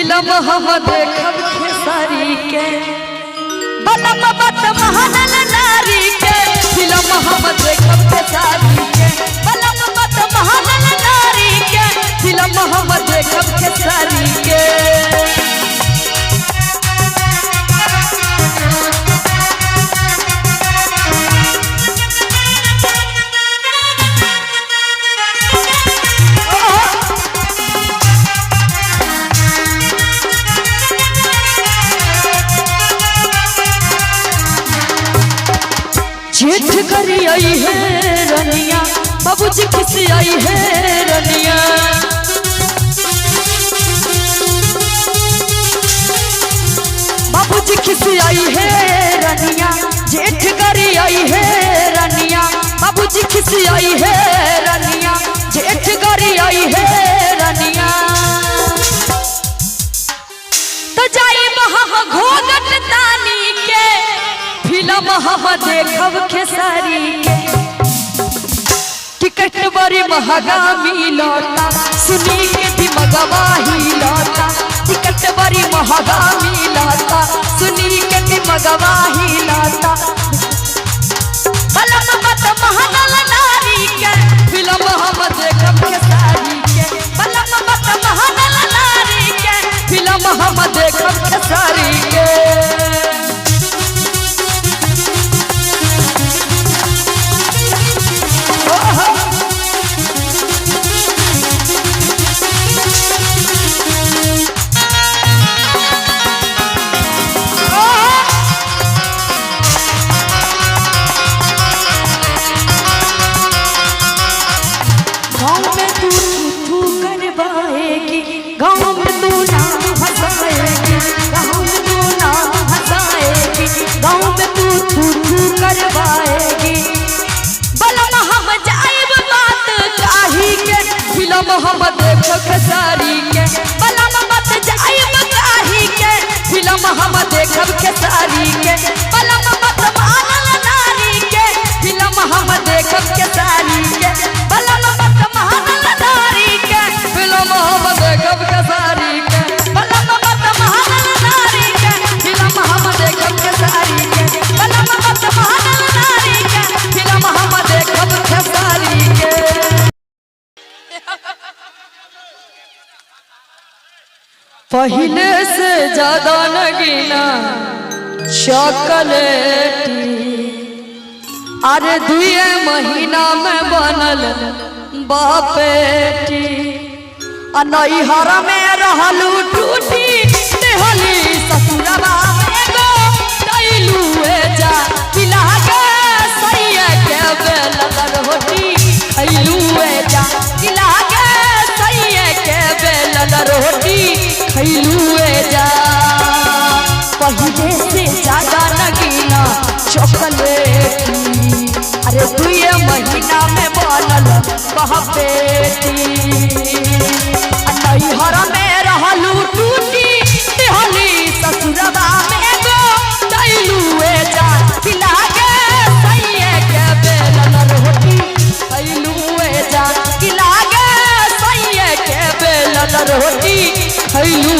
film हम देखब खेसारी के बलम बत महानल नारी के फिल्म हम देखब खेसारी के बलम बत महानल नारी के फिल्म हम देखब खेसारी के जेठ करी आई है रनिया बाबूजी खुशी आई है रनिया बाबूजी खुशी आई है रनिया जेठ करी आई है रनिया बाबूजी खुशी आई है रनिया जेठ करी आई है रनिया तो जाई महा घोगट तानी के फिल्म हम देखब खेसारी के टिकट बड़ी महंगा मिलता सुनी के दिमगवा हिलता टिकट बड़ी महंगा मिलता सुनी के दिमगवा हिलता बलम बत महानल नारी के फिल्म हम देखब खेसारी के बलम बत महानल नारी के फिल्म हम देखब खेसारी के हम देखब खेसारी के बलम बत जाइब काहे के फिल्म हम देखब खेसारी के बलम बत महानल नारी के फिल्म हम देखब खेसारी के बलम बत महानल नारी के फिल्म हम देखब खेसारी के बलम बत महानल नारी के फिल्म हम देखब खेसारी के बलम बत महानल नारी के फिल्म हम देखब खेसारी के पहले से ज्यादा नगीना चॉकलेटी अरे 2 महीना में बनल बापेटी नैहर में रहलू टूटी देहली ससुरबा में गो कैलू जा पिला के सैया के बेलल रोटी कैलू जा पिला के सैया के बेलल रोटी खैलू जा पहले से ज्यादा नगीना चॉकलेटी अरे 2 महीना में बनल बापेटी नैहर में रहलू टूटी देहली ससुरबा में गो कैलू जा खिला के सैया के बेलल रोटी कैलू जा खिला के सैया के बेलल रोटी खैलू